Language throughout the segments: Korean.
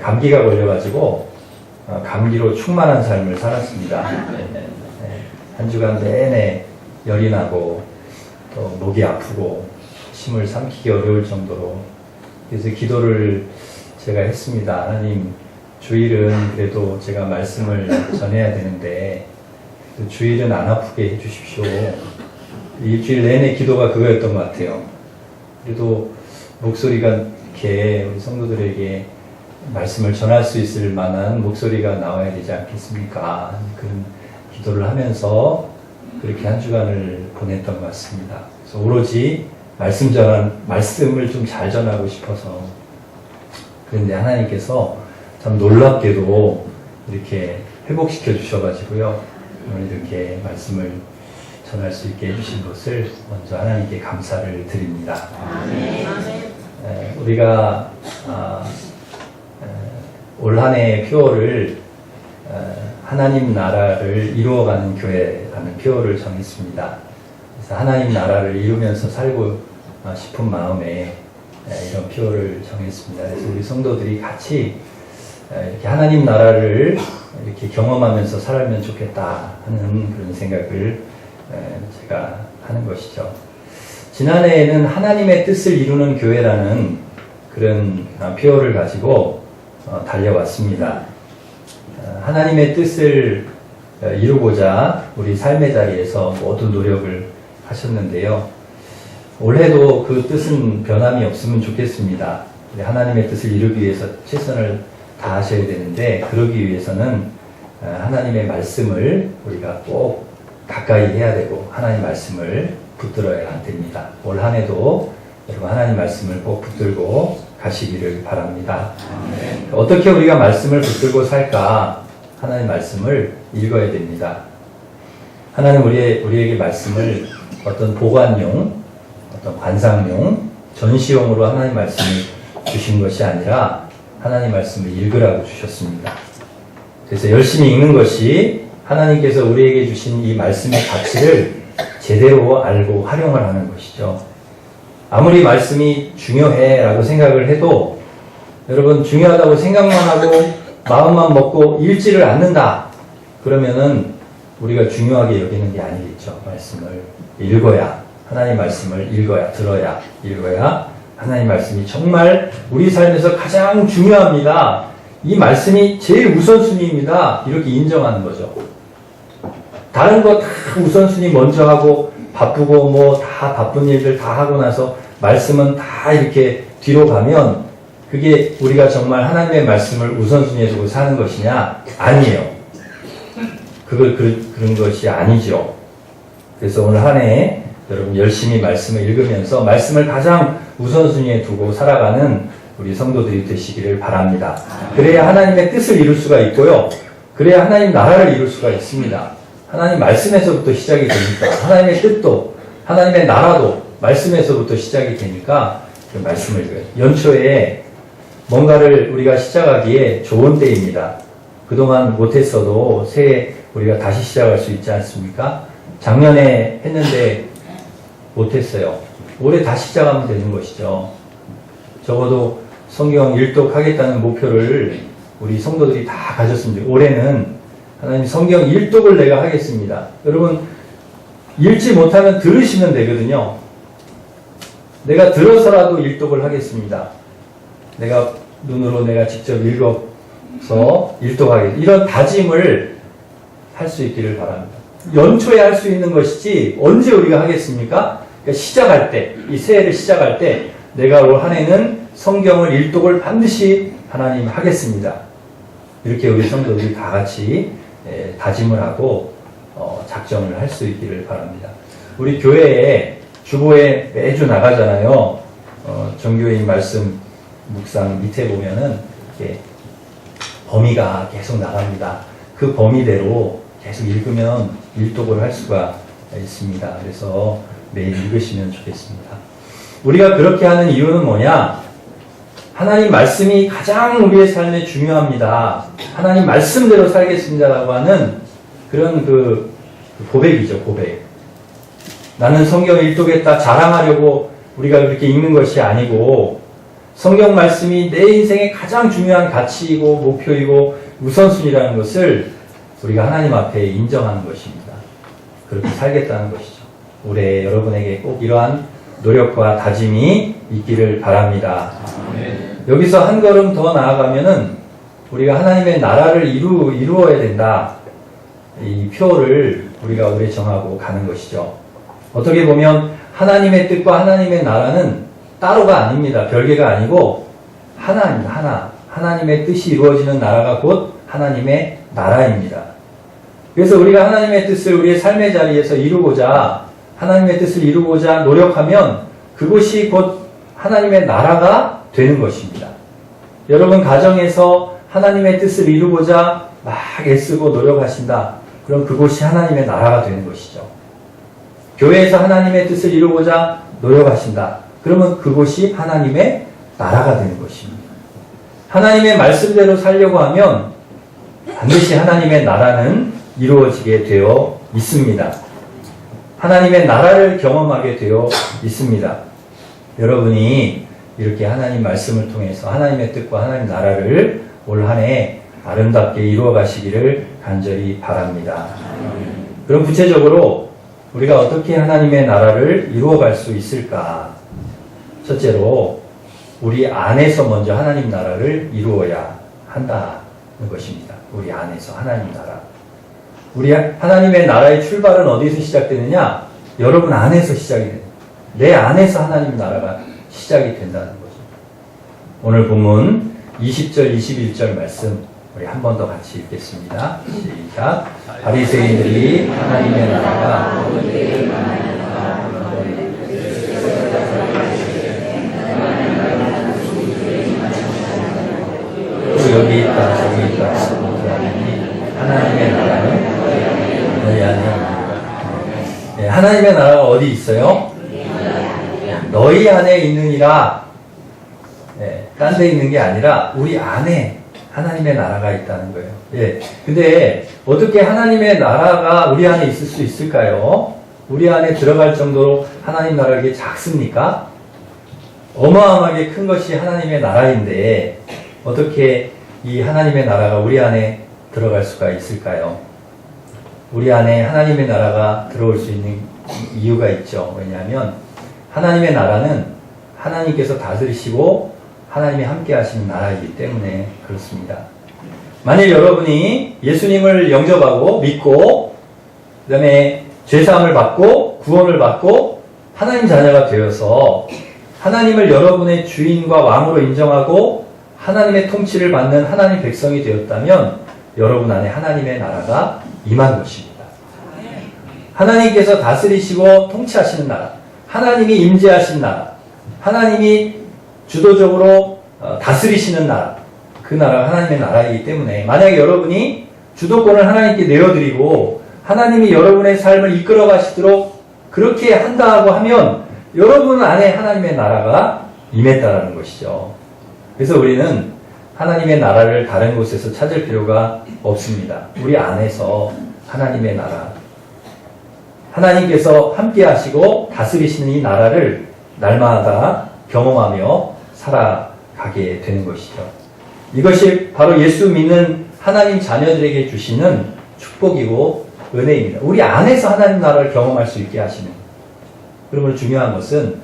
감기가 걸려가지고 감기로 충만한 삶을 살았습니다. 한 주간 내내 열이 나고 또 목이 아프고 침을 삼키기 어려울 정도로, 그래서 기도를 제가 했습니다. 하나님, 주일은 그래도 제가 말씀을 전해야 되는데 주일은 안 아프게 해주십시오. 일주일 내내 기도가 그거였던 것 같아요. 그래도 목소리가 이렇게 우리 성도들에게 말씀을 전할 수 있을 만한 목소리가 나와야 되지 않겠습니까? 그런 기도를 하면서 그렇게 한 주간을 보냈던 것 같습니다. 그래서 오로지 말씀을 좀 잘 전하고 싶어서. 그런데 하나님께서 참 놀랍게도 이렇게 회복시켜 주셔가지고요, 오늘 이렇게 말씀을 전할 수 있게 해주신 것을 먼저 하나님께 감사를 드립니다. 우리가 올 한 해의 표어를 하나님 나라를 이루어가는 교회라는 표어를 정했습니다. 그래서 하나님 나라를 이루면서 살고 싶은 마음에 이런 표어를 정했습니다. 그래서 우리 성도들이 같이 이렇게 하나님 나라를 이렇게 경험하면서 살면 좋겠다 하는 그런 생각을 제가 하는 것이죠. 지난해에는 하나님의 뜻을 이루는 교회라는 그런 표어를 가지고 달려왔습니다. 하나님의 뜻을 이루고자 우리 삶의 자리에서 모두 노력을 하셨는데요. 올해도 그 뜻은 변함이 없으면 좋겠습니다. 하나님의 뜻을 이루기 위해서 최선을 다하셔야 되는데, 그러기 위해서는 하나님의 말씀을 우리가 꼭 가까이 해야 되고 하나님 말씀을 붙들어야 됩니다. 올 한 해도 여러분 하나님 말씀을 꼭 붙들고 가시기를 바랍니다. 어떻게 우리가 말씀을 붙들고 살까? 하나님 말씀을 읽어야 됩니다. 하나님 우리에게 말씀을 어떤 보관용, 어떤 관상용, 전시용으로 하나님 말씀을 주신 것이 아니라 하나님 말씀을 읽으라고 주셨습니다. 그래서 열심히 읽는 것이 하나님께서 우리에게 주신 이 말씀의 가치를 제대로 알고 활용을 하는 것이죠. 아무리 말씀이 중요해 라고 생각을 해도, 여러분 중요하다고 생각만 하고 마음만 먹고 읽지를 않는다 그러면은 우리가 중요하게 여기는 게 아니겠죠. 말씀을 읽어야, 하나님 말씀을 읽어야 하나님 말씀이 정말 우리 삶에서 가장 중요합니다, 이 말씀이 제일 우선순위입니다, 이렇게 인정하는 거죠. 다른 거 다 우선순위 먼저 하고 바쁘고 뭐 다 바쁜 일들 다 하고 나서 말씀은 다 이렇게 뒤로 가면 그게 우리가 정말 하나님의 말씀을 우선순위에 두고 사는 것이냐? 아니에요. 그런 것이 아니죠. 그래서 오늘 한 해 여러분 열심히 말씀을 읽으면서 말씀을 가장 우선순위에 두고 살아가는 우리 성도들이 되시기를 바랍니다. 그래야 하나님의 뜻을 이룰 수가 있고요, 그래야 하나님 나라를 이룰 수가 있습니다. 하나님 말씀에서부터 시작이 되니까, 하나님의 뜻도 하나님의 나라도 말씀에서부터 시작이 되니까 그 말씀을 읽어요. 연초에 뭔가를 우리가 시작하기에 좋은 때입니다. 그동안 못했어도 새해 우리가 다시 시작할 수 있지 않습니까? 작년에 했는데 못했어요. 올해 다시 시작하면 되는 것이죠. 적어도 성경 일독하겠다는 목표를 우리 성도들이 다 가졌습니다. 올해는 하나님 성경 일독을 내가 하겠습니다. 여러분 읽지 못하면 들으시면 되거든요. 내가 들어서라도 일독을 하겠습니다. 내가 눈으로 내가 직접 읽어서 일독하겠습니다. 이런 다짐을 할 수 있기를 바랍니다. 연초에 할 수 있는 것이지 언제 우리가 하겠습니까? 그러니까 시작할 때, 이 새해를 시작할 때 내가 올 한 해는 성경을 일독을 반드시 하나님 하겠습니다. 이렇게 우리 성도들이 다 같이 다짐을 하고 작정을 할 수 있기를 바랍니다. 우리 교회에 주보에 매주 나가잖아요. 정교인 말씀 묵상 밑에 보면은 이렇게 범위가 계속 나갑니다. 그 범위대로 계속 읽으면 일독을 할 수가 있습니다. 그래서 매일 읽으시면 좋겠습니다. 우리가 그렇게 하는 이유는 뭐냐? 하나님 말씀이 가장 우리의 삶에 중요합니다. 하나님 말씀대로 살겠습니다라고 하는 그런 그 고백이죠, 고백. 나는 성경을 일독했다 자랑하려고 우리가 그렇게 읽는 것이 아니고, 성경 말씀이 내 인생의 가장 중요한 가치이고 목표이고 우선순위라는 것을 우리가 하나님 앞에 인정하는 것입니다. 그렇게 살겠다는 것이죠. 올해 여러분에게 꼭 이러한 노력과 다짐이 있기를 바랍니다. 여기서 한 걸음 더 나아가면은 우리가 하나님의 나라를 이루어야 된다. 이 표를 우리가 오래 정하고 가는 것이죠. 어떻게 보면 하나님의 뜻과 하나님의 나라는 따로가 아닙니다. 별개가 아니고 하나입니다. 하나. 하나님의 뜻이 이루어지는 나라가 곧 하나님의 나라입니다. 그래서 우리가 하나님의 뜻을 우리의 삶의 자리에서 이루고자 하나님의 뜻을 이루고자 노력하면 그것이 곧 하나님의 나라가 되는 것입니다. 여러분 가정에서 하나님의 뜻을 이루고자 막 애쓰고 노력하신다. 그럼 그곳이 하나님의 나라가 되는 것이죠. 교회에서 하나님의 뜻을 이루고자 노력하신다. 그러면 그곳이 하나님의 나라가 되는 것입니다. 하나님의 말씀대로 살려고 하면 반드시 하나님의 나라는 이루어지게 되어 있습니다. 하나님의 나라를 경험하게 되어 있습니다. 여러분이 이렇게 하나님 말씀을 통해서 하나님의 뜻과 하나님 나라를 올 한 해 아름답게 이루어 가시기를 간절히 바랍니다. 그럼 구체적으로 우리가 어떻게 하나님의 나라를 이루어 갈 수 있을까? 첫째로 우리 안에서 먼저 하나님 나라를 이루어야 한다는 것입니다. 우리 안에서 하나님 나라. 우리 하나님의 나라의 출발은 어디서 시작되느냐? 여러분 안에서 시작이 됩니다. 내 안에서 하나님 나라가 시작이 된다는 거죠. 오늘 본문 20절, 21절 말씀 우리 한 번 더 같이 읽겠습니다. 시작. 바리새인들이 하나님의 나라가 여기 있다 저기 있다 하나님의 나라는 너희 안에 있느니라. 네, 하나님의 나라가 어디 있어요? 너희 안에 있느니라. 네, 딴 데 있는 게 아니라 우리 안에 하나님의 나라가 있다는 거예요. 예. 근데 어떻게 하나님의 나라가 우리 안에 있을 수 있을까요? 우리 안에 들어갈 정도로 하나님 나라가 이게 작습니까? 어마어마하게 큰 것이 하나님의 나라인데 어떻게 이 하나님의 나라가 우리 안에 들어갈 수가 있을까요? 우리 안에 하나님의 나라가 들어올 수 있는 이유가 있죠. 왜냐하면 하나님의 나라는 하나님께서 다스리시고 하나님이 함께 하시는 나라이기 때문에 그렇습니다. 만일 여러분이 예수님을 영접하고 믿고 그 다음에 죄사함을 받고 구원을 받고 하나님 자녀가 되어서 하나님을 여러분의 주인과 왕으로 인정하고 하나님의 통치를 받는 하나님 백성이 되었다면 여러분 안에 하나님의 나라가 임한 것입니다. 하나님께서 다스리시고 통치하시는 나라, 하나님이 임재하신 나라, 하나님이 주도적으로 다스리시는 나라, 그 나라가 하나님의 나라이기 때문에 만약에 여러분이 주도권을 하나님께 내어드리고 하나님이 여러분의 삶을 이끌어 가시도록 그렇게 한다고 하면 여러분 안에 하나님의 나라가 임했다라는 것이죠. 그래서 우리는 하나님의 나라를 다른 곳에서 찾을 필요가 없습니다. 우리 안에서 하나님의 나라, 하나님께서 함께 하시고 다스리시는 이 나라를 날마다 경험하며 살아가게 되는 것이죠. 이것이 바로 예수 믿는 하나님 자녀들에게 주시는 축복이고 은혜입니다. 우리 안에서 하나님 나라를 경험할 수 있게 하시는. 그러면 중요한 것은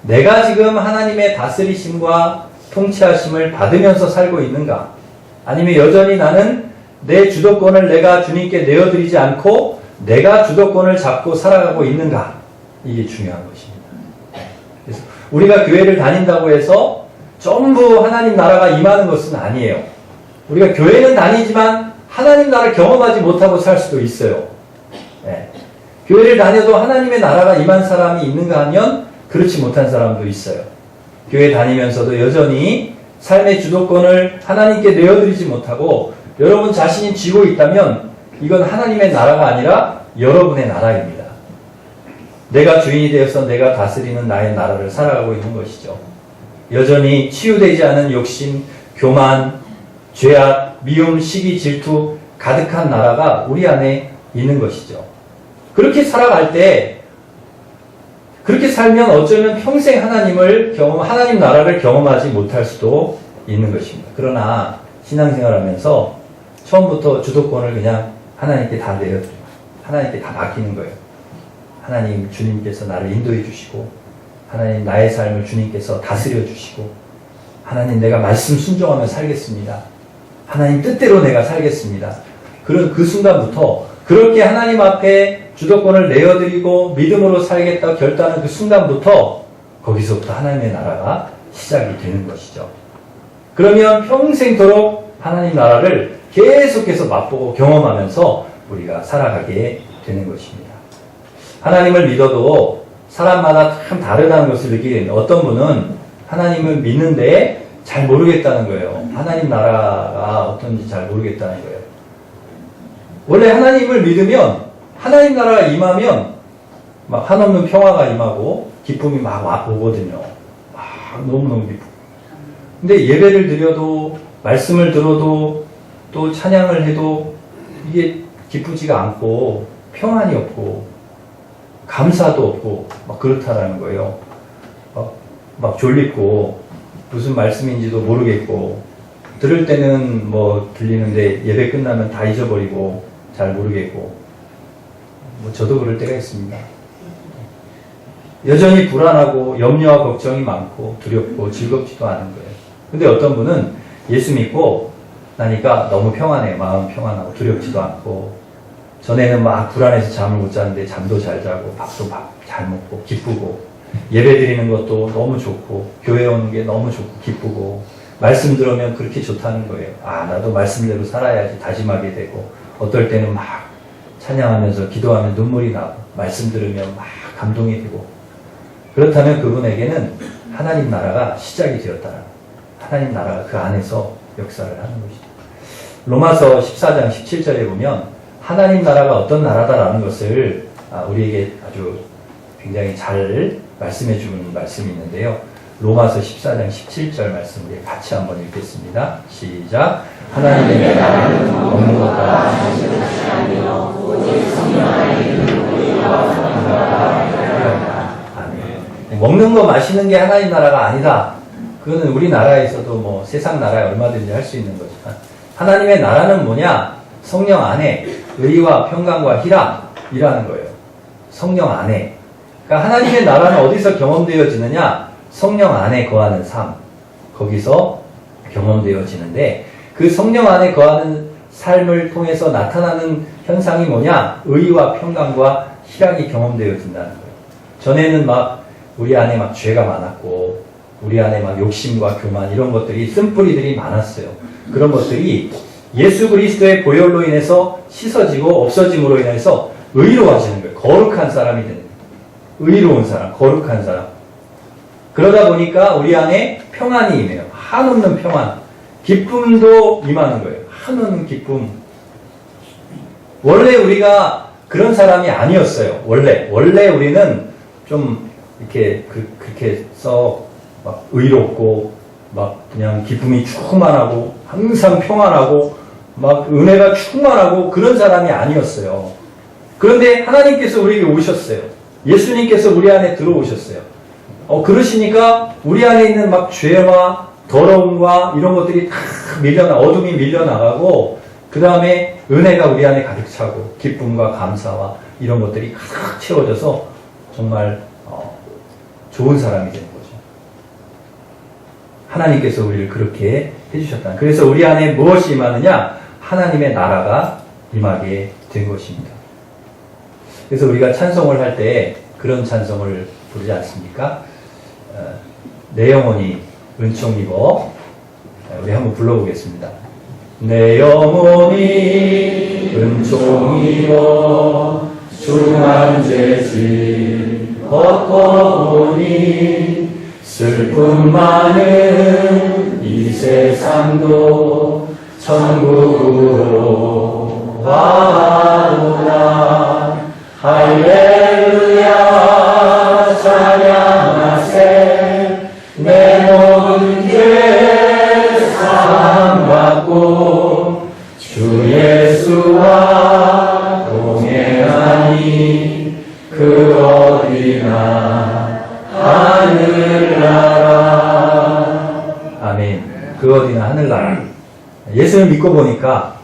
내가 지금 하나님의 다스리심과 통치하심을 받으면서 살고 있는가? 아니면 여전히 나는 내 주도권을 내가 주님께 내어드리지 않고 내가 주도권을 잡고 살아가고 있는가? 이게 중요한 것입니다. 그래서 우리가 교회를 다닌다고 해서 전부 하나님 나라가 임하는 것은 아니에요. 우리가 교회는 다니지만 하나님 나라를 경험하지 못하고 살 수도 있어요. 네. 교회를 다녀도 하나님의 나라가 임한 사람이 있는가 하면 그렇지 못한 사람도 있어요. 교회 다니면서도 여전히 삶의 주도권을 하나님께 내어드리지 못하고 여러분 자신이 쥐고 있다면 이건 하나님의 나라가 아니라 여러분의 나라입니다. 내가 주인이 되어서 내가 다스리는 나의 나라를 살아가고 있는 것이죠. 여전히 치유되지 않은 욕심, 교만, 죄악, 미움, 시기, 질투 가득한 나라가 우리 안에 있는 것이죠. 그렇게 살아갈 때 그렇게 살면 어쩌면 평생 하나님 나라를 경험하지 못할 수도 있는 것입니다. 그러나 신앙생활하면서 처음부터 주도권을 그냥 하나님께 다 내려드려요. 하나님께 다 맡기는 거예요. 하나님, 주님께서 나를 인도해 주시고, 하나님, 나의 삶을 주님께서 다스려 주시고, 하나님, 내가 말씀 순종하며 살겠습니다. 하나님 뜻대로 내가 살겠습니다. 그런 그 순간부터 그렇게 하나님 앞에 주도권을 내어드리고 믿음으로 살겠다 결단한 그 순간부터 거기서부터 하나님의 나라가 시작이 되는 것이죠. 그러면 평생도록 하나님 나라를 계속해서 맛보고 경험하면서 우리가 살아가게 되는 것입니다. 하나님을 믿어도 사람마다 참 다르다는 것을 느끼는 어떤 분은 하나님을 믿는데 잘 모르겠다는 거예요. 하나님 나라가 어떤지 잘 모르겠다는 거예요. 원래 하나님을 믿으면 하나님 나라가 임하면 막 한없는 평화가 임하고 기쁨이 막 오거든요. 막 너무너무 기쁘고. 근데 예배를 드려도 말씀을 들어도 또 찬양을 해도 이게 기쁘지가 않고 평안이 없고 감사도 없고 막 그렇다라는 거예요. 막 졸립고 무슨 말씀인지도 모르겠고 들을 때는 뭐 들리는데 예배 끝나면 다 잊어버리고 잘 모르겠고 뭐 저도 그럴 때가 있습니다. 여전히 불안하고 염려와 걱정이 많고 두렵고 즐겁지도 않은 거예요. 근데 어떤 분은 예수 믿고 나니까 너무 평안해요. 마음 평안하고 두렵지도 않고 전에는 막 불안해서 잠을 못 자는데 잠도 잘 자고 밥도 잘 먹고 기쁘고 예배 드리는 것도 너무 좋고 교회 오는 게 너무 좋고 기쁘고 말씀 들으면 그렇게 좋다는 거예요. 아, 나도 말씀대로 살아야지 다짐하게 되고 어떨 때는 막 찬양하면서 기도하면 눈물이 나고 말씀 들으면 막 감동이 되고 그렇다면 그분에게는 하나님 나라가 시작이 되었다는 하나님 나라가 그 안에서 역사를 하는 것이죠. 로마서 14장 17절에 보면 하나님 나라가 어떤 나라다라는 것을 우리에게 아주 굉장히 잘 말씀해 주는 말씀이 있는데요. 로마서 14장 17절 말씀 우리 같이 한번 읽겠습니다. 시작. 하나님의 나라는 먹는 것과 마시는 것이 아니요 오직 성령 안에 있는 우리와 아멘. 먹는 거 마시는 게 하나님 나라가 아니다. 그거는 우리나라에서도 뭐 세상 나라에 얼마든지 할 수 있는 거지만 하나님의 나라는 뭐냐? 성령 안에 의와 평강과 희락이라는 거예요. 성령 안에. 그러니까 하나님의 나라는 어디서 경험되어지느냐? 성령 안에 거하는 삶. 거기서 경험되어지는데 그 성령 안에 거하는 삶을 통해서 나타나는 현상이 뭐냐? 의와 평강과 희락이 경험되어진다는 거예요. 전에는 막 우리 안에 막 죄가 많았고 우리 안에 막 욕심과 교만 이런 것들이 쓴뿌리들이 많았어요. 그런 것들이 예수 그리스도의 보혈로 인해서 씻어지고 없어짐으로 인해서 의로워지는 거예요. 거룩한 사람이 되는 거예요. 의로운 사람, 거룩한 사람. 그러다 보니까 우리 안에 평안이 임해요. 한없는 평안. 기쁨도 임하는 거예요. 한없는 기쁨. 원래 우리가 그런 사람이 아니었어요. 원래 우리는 좀 이렇게 그렇게 막 의롭고 막 그냥 기쁨이 충만하고 항상 평안하고 막 은혜가 충만하고 그런 사람이 아니었어요. 그런데 하나님께서 우리에게 오셨어요. 예수님께서 우리 안에 들어오셨어요. 그러시니까 우리 안에 있는 막 죄와 더러움과 이런 것들이 다 어둠이 밀려나가고 그 다음에 은혜가 우리 안에 가득 차고 기쁨과 감사와 이런 것들이 가득 채워져서 정말 좋은 사람이 되는 거죠. 하나님께서 우리를 그렇게 해주셨다. 그래서 우리 안에 무엇이 임하느냐? 하나님의 나라가 임하게 된 것입니다. 그래서 우리가 찬송을 할 때 그런 찬송을 부르지 않습니까? 내 영혼이 은총 입어. 우리 한번 불러보겠습니다. 내 영혼이 은총 입어 중한 죄질 걷고오니 슬픔 많은 이 세상도 천국으로 와오나 할렐루야 찬양하세 내 모든 죄 사함받고 주 예수와 동행하니 그 어디나 하늘나라. 아멘. 그 어디나 하늘나라. 예수를 믿고 보니까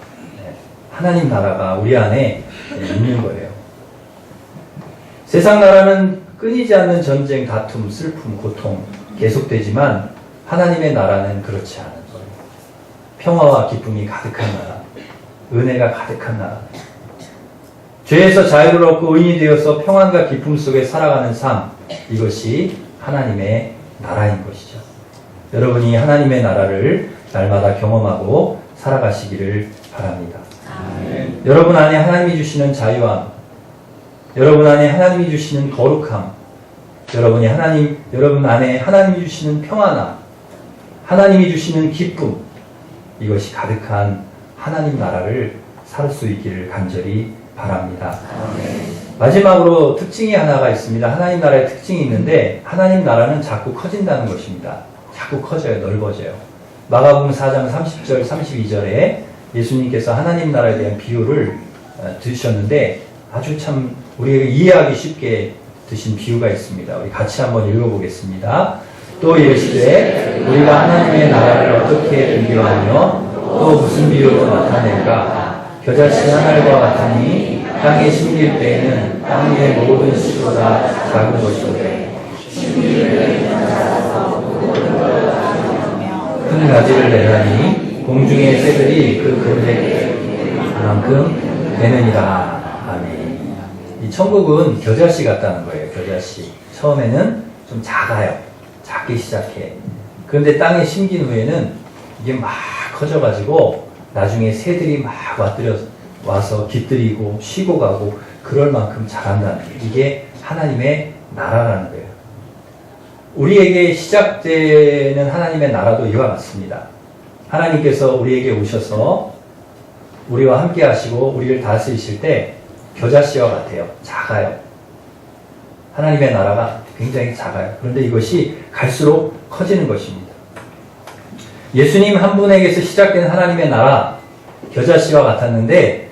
하나님 나라가 우리 안에 있는 거예요. 세상 나라는 끊이지 않는 전쟁, 다툼, 슬픔, 고통 계속되지만 하나님의 나라는 그렇지 않은 거예요. 평화와 기쁨이 가득한 나라, 은혜가 가득한 나라. 죄에서 자유를 얻고 의인이 되어서 평안과 기쁨 속에 살아가는 삶, 이것이 하나님의 나라인 것이죠. 여러분이 하나님의 나라를 날마다 경험하고 살아가시기를 바랍니다. 아멘. 여러분 안에 하나님이 주시는 자유함, 여러분 안에 하나님이 주시는 거룩함, 여러분 안에 하나님이 주시는 평안함, 하나님이 주시는 기쁨, 이것이 가득한 하나님 나라를 살 수 있기를 간절히 바랍니다. 마지막으로 특징이 하나가 있습니다. 하나님 나라의 특징이 있는데 하나님 나라는 자꾸 커진다는 것입니다. 자꾸 커져요. 넓어져요. 마가복음 4장 30절 32절에 예수님께서 하나님 나라에 대한 비유를 드셨는데 아주 참 우리에게 이해하기 쉽게 드신 비유가 있습니다. 우리 같이 한번 읽어보겠습니다. 또 이르시되 우리가 하나님의 나라를 어떻게 비교하며 또 무슨 비유로 나타낼까? 겨자씨 하나과 같으니 땅에 심길 때에는 땅 위의 모든 씨보다 작은 것이오되 큰 가지를 내나니 공중의 새들이 그 그늘에 그만큼 되느니라. 아멘. 이 천국은 겨자씨 같다는 거예요. 겨자씨. 처음에는 좀 작아요. 작기 시작해. 그런데 땅에 심긴 후에는 이게 막 커져가지고 나중에 새들이 막 와서 깃들이고 쉬고 가고 그럴 만큼 자란다는 거예요. 이게 하나님의 나라라는 거예요. 우리에게 시작되는 하나님의 나라도 이와 같습니다. 하나님께서 우리에게 오셔서 우리와 함께 하시고 우리를 다스리실 때 겨자씨와 같아요. 작아요. 하나님의 나라가 굉장히 작아요. 그런데 이것이 갈수록 커지는 것입니다. 예수님 한 분에게서 시작된 하나님의 나라, 겨자씨와 같았는데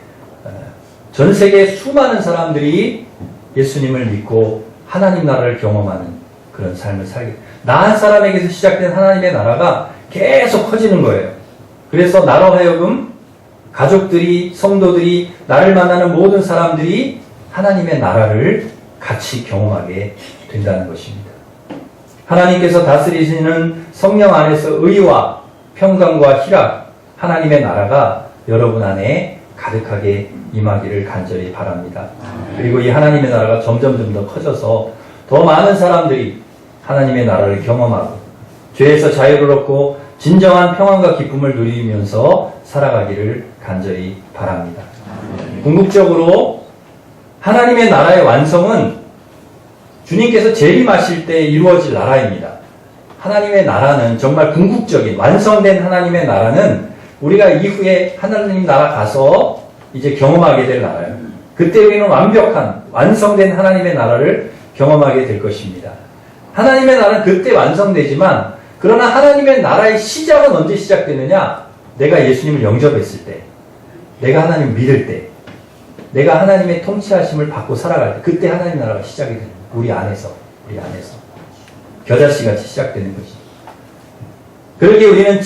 전 세계 수많은 사람들이 예수님을 믿고 하나님 나라를 경험하는 그런 삶을 살게. 나 한 사람에게서 시작된 하나님의 나라가 계속 커지는 거예요. 그래서 나로 하여금 가족들이, 성도들이, 나를 만나는 모든 사람들이 하나님의 나라를 같이 경험하게 된다는 것입니다. 하나님께서 다스리시는 성령 안에서 의와 평강과 희락, 하나님의 나라가 여러분 안에 가득하게 임하기를 간절히 바랍니다. 그리고 이 하나님의 나라가 점점 더 커져서 더 많은 사람들이 하나님의 나라를 경험하고 죄에서 자유를 얻고 진정한 평안과 기쁨을 누리면서 살아가기를 간절히 바랍니다. 궁극적으로 하나님의 나라의 완성은 주님께서 재림하실 때 이루어질 나라입니다. 하나님의 나라는 정말 궁극적인 완성된 하나님의 나라는 우리가 이후에 하나님 나라 가서 이제 경험하게 될 나라예요. 그때 우리는 완벽한 완성된 하나님의 나라를 경험하게 될 것입니다. 하나님의 나라는 그때 완성되지만 그러나 하나님의 나라의 시작은 언제 시작되느냐? 내가 예수님을 영접했을 때, 내가 하나님을 믿을 때, 내가 하나님의 통치하심을 받고 살아갈 때, 그때 하나님 나라가 시작이 됩니다. 우리 안에서 겨자씨같이 시작되는 것이죠. 그러기에 우리는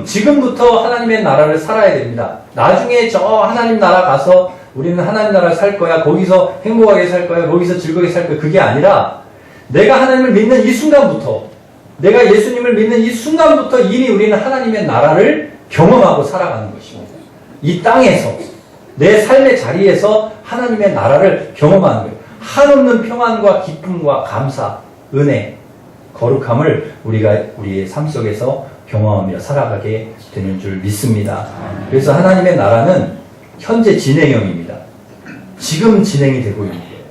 지금부터 하나님의 나라를 살아야 됩니다. 나중에 저 하나님 나라 가서 우리는 하나님 나라 살 거야, 거기서 행복하게 살 거야, 거기서 즐겁게 살 거야, 그게 아니라 내가 하나님을 믿는 이 순간부터, 내가 예수님을 믿는 이 순간부터 이미 우리는 하나님의 나라를 경험하고 살아가는 것입니다. 이 땅에서, 내 삶의 자리에서 하나님의 나라를 경험하는 거예요. 한없는 평안과 기쁨과 감사, 은혜, 거룩함을 우리가 우리의 삶 속에서 경험하며 살아가게 되는 줄 믿습니다. 그래서 하나님의 나라는 현재 진행형입니다. 지금 진행이 되고 있는 거예요.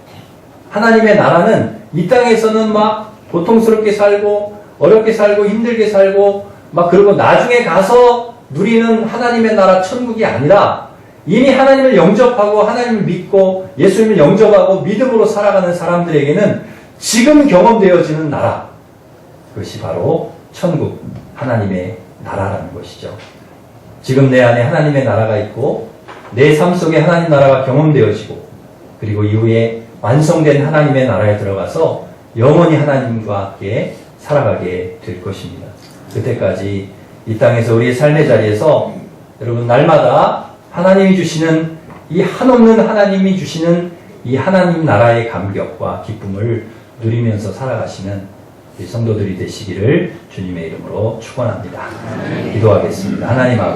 하나님의 나라는 이 땅에서는 막 고통스럽게 살고 어렵게 살고 힘들게 살고 막 그러고 나중에 가서 누리는 하나님의 나라 천국이 아니라 이미 하나님을 영접하고 하나님을 믿고 예수님을 영접하고 믿음으로 살아가는 사람들에게는 지금 경험되어지는 나라, 그것이 바로 천국, 하나님의 나라라는 것이죠. 지금 내 안에 하나님의 나라가 있고 내 삶 속에 하나님 나라가 경험되어지고 그리고 이후에 완성된 하나님의 나라에 들어가서 영원히 하나님과 함께 살아가게 될 것입니다. 그때까지 이 땅에서 우리의 삶의 자리에서 여러분 날마다 하나님이 주시는 이 한없는 하나님이 주시는 이 하나님 나라의 감격과 기쁨을 누리면서 살아가시는 우리 성도들이 되시기를 주님의 이름으로 축원합니다. 기도하겠습니다. 하나님 아버지